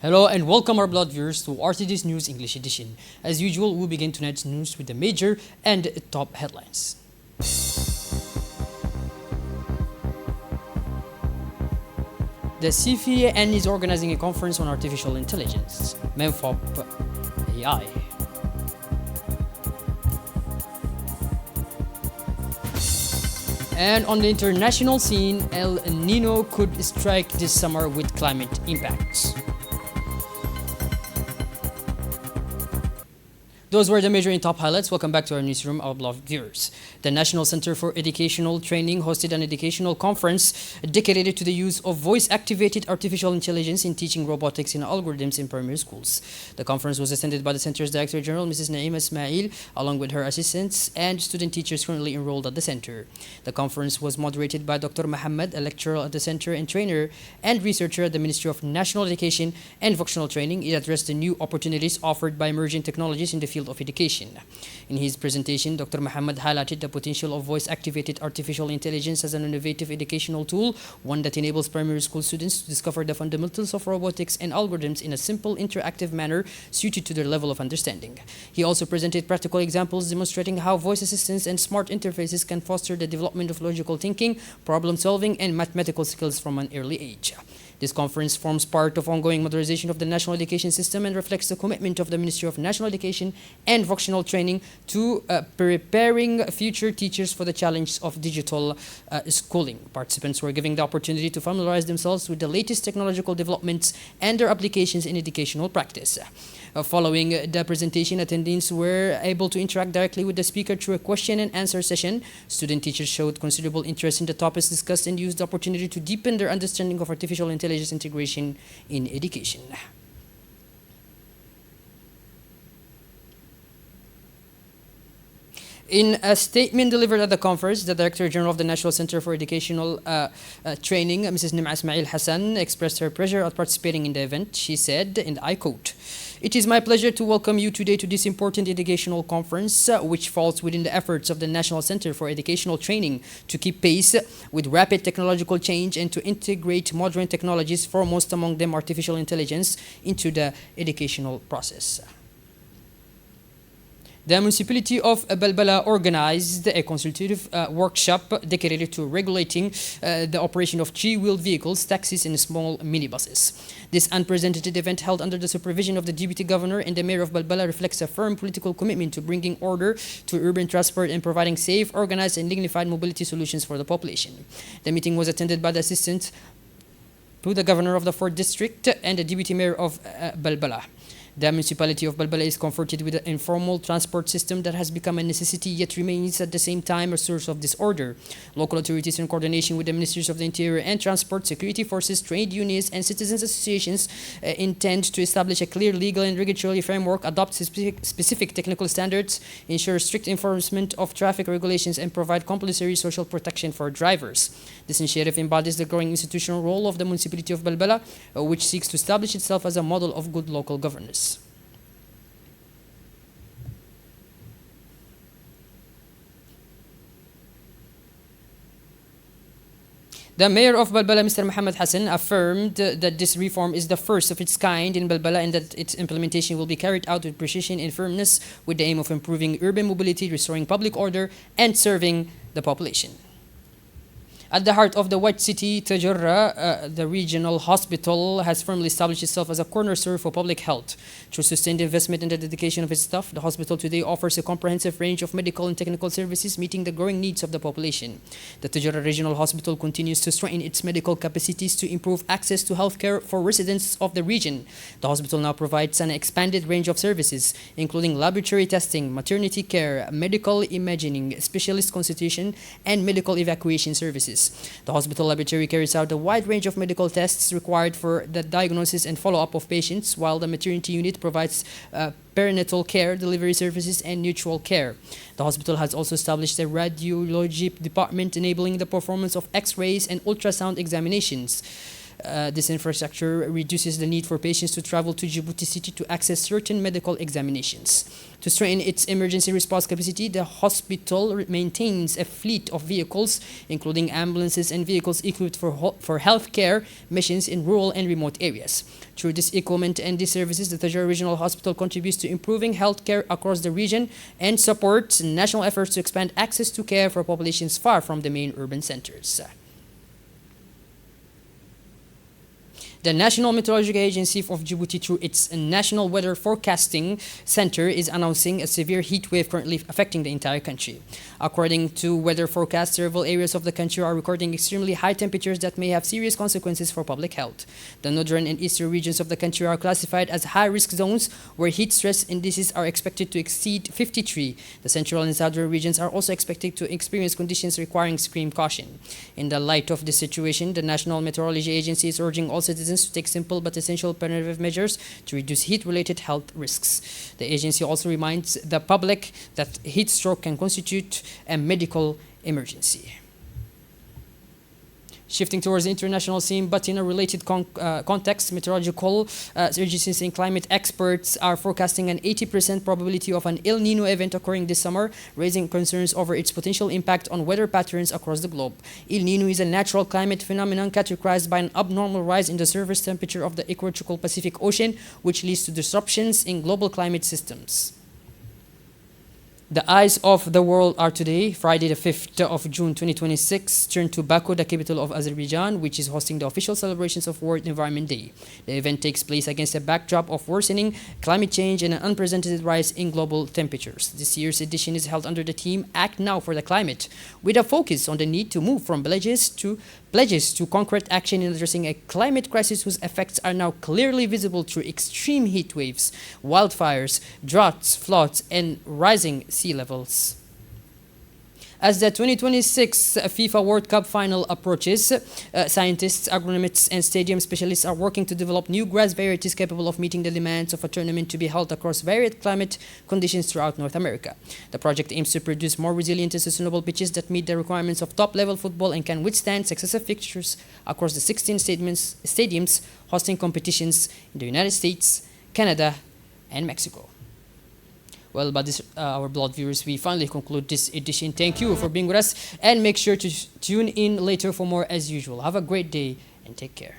Hello and welcome our blood viewers to RTD's News English Edition. As usual, we'll begin tonight's news with the major and top headlines. The CFIN is organizing a conference on artificial intelligence, MENFOP AI. And on the international scene, El Nino could strike this summer with climate impacts. Those were the major and top highlights. Welcome back to our newsroom, our beloved viewers. The National Center for Educational Training hosted an educational conference dedicated to the use of voice-activated artificial intelligence in teaching robotics and algorithms in primary schools. The conference was attended by the center's Director General, Mrs. Naima Ismail, along with her assistants and student teachers currently enrolled at the center. The conference was moderated by Dr. Muhammad, a lecturer at the center and trainer and researcher at the Ministry of National Education and Vocational Training. It addressed the new opportunities offered by emerging technologies in the field of education. In his presentation, Dr. Muhammad highlighted the potential of voice-activated artificial intelligence as an innovative educational tool, one that enables primary school students to discover the fundamentals of robotics and algorithms in a simple, interactive manner suited to their level of understanding. He also presented practical examples demonstrating how voice assistants and smart interfaces can foster the development of logical thinking, problem-solving, and mathematical skills from an early age. This conference forms part of ongoing modernization of the national education system and reflects the commitment of the Ministry of National Education and Vocational Training to preparing future teachers for the challenge of digital schooling. Participants were given the opportunity to familiarize themselves with the latest technological developments and their applications in educational practice. Following the presentation, attendees were able to interact directly with the speaker through a question and answer session. Student teachers showed considerable interest in the topics discussed and used the opportunity to deepen their understanding of artificial intelligence integration in education. In a statement delivered at the conference, the Director General of the National Center for Educational Training, Mrs. Naima Ismail Hassan, expressed her pleasure at participating in the event. She said, and I quote, "It is my pleasure to welcome you today to this important educational conference, which falls within the efforts of the National Center for Educational Training to keep pace with rapid technological change and to integrate modern technologies, foremost among them artificial intelligence, into the educational process." The municipality of Balbala organized a consultative workshop dedicated to regulating the operation of three-wheeled vehicles, taxis, and small minibuses. This unprecedented event, held under the supervision of the Deputy Governor and the Mayor of Balbala, reflects a firm political commitment to bringing order to urban transport and providing safe, organized, and dignified mobility solutions for the population. The meeting was attended by the Assistant to the Governor of the 4th District and the Deputy Mayor of Balbala. The municipality of Balbala is comforted with an informal transport system that has become a necessity yet remains at the same time a source of disorder. Local authorities, in coordination with the Ministries of the Interior and Transport, security forces, trade unions, and citizens associations, intend to establish a clear legal and regulatory framework, adopt specific technical standards, ensure strict enforcement of traffic regulations, and provide compulsory social protection for drivers. This initiative embodies the growing institutional role of the municipality of Balbala, which seeks to establish itself as a model of good local governance. The Mayor of Balbala, Mr. Muhammad Hassan, affirmed that this reform is the first of its kind in Balbala and that its implementation will be carried out with precision and firmness with the aim of improving urban mobility, restoring public order, and serving the population. At the heart of the White City, Tajurra, the regional hospital has firmly established itself as a cornerstone for public health. Through sustained investment in the dedication of its staff, the hospital today offers a comprehensive range of medical and technical services meeting the growing needs of the population. The Tajurra Regional Hospital continues to strengthen its medical capacities to improve access to healthcare for residents of the region. The hospital now provides an expanded range of services, including laboratory testing, maternity care, medical imaging, specialist consultation, and medical evacuation services. The hospital laboratory carries out a wide range of medical tests required for the diagnosis and follow-up of patients, while the maternity unit provides perinatal care, delivery services, and neonatal care. The hospital has also established a radiology department enabling the performance of X-rays and ultrasound examinations. This infrastructure reduces the need for patients to travel to Djibouti City to access certain medical examinations. To strengthen its emergency response capacity, the hospital maintains a fleet of vehicles, including ambulances and vehicles equipped for healthcare missions in rural and remote areas. Through this equipment and these services, the Tajura Regional Hospital contributes to improving healthcare across the region and supports national efforts to expand access to care for populations far from the main urban centers. The National Meteorological Agency of Djibouti, through its National Weather Forecasting Center, is announcing a severe heat wave currently affecting the entire country. According to weather forecasts, several areas of the country are recording extremely high temperatures that may have serious consequences for public health. The northern and eastern regions of the country are classified as high-risk zones where heat stress indices are expected to exceed 53. The central and southern regions are also expected to experience conditions requiring extreme caution. In the light of this situation, the National Meteorology Agency is urging all citizens to take simple but essential preventive measures to reduce heat-related health risks. The agency also reminds the public that heat stroke can constitute a medical emergency. Shifting towards the international scene, but in a related context, meteorological agencies and climate experts are forecasting an 80% probability of an El Nino event occurring this summer, raising concerns over its potential impact on weather patterns across the globe. El Nino is a natural climate phenomenon characterized by an abnormal rise in the surface temperature of the equatorial Pacific Ocean, which leads to disruptions in global climate systems. The eyes of the world are today, Friday the 5th of June 2026, turned to Baku, the capital of Azerbaijan, which is hosting the official celebrations of World Environment Day. The event takes place against a backdrop of worsening climate change and an unprecedented rise in global temperatures. This year's edition is held under the theme Act Now for the Climate, with a focus on the need to move from pledges to concrete action in addressing a climate crisis whose effects are now clearly visible through extreme heat waves, wildfires, droughts, floods, and rising sea levels. As the 2026 FIFA World Cup final approaches, scientists, agronomists, and stadium specialists are working to develop new grass varieties capable of meeting the demands of a tournament to be held across varied climate conditions throughout North America. The project aims to produce more resilient and sustainable pitches that meet the requirements of top-level football and can withstand successive fixtures across the 16 stadiums hosting competitions in the United States, Canada, and Mexico. Well, by this, our blood viewers, we finally conclude this edition. Thank you for being with us, and make sure to tune in later for more as usual. Have a great day and take care.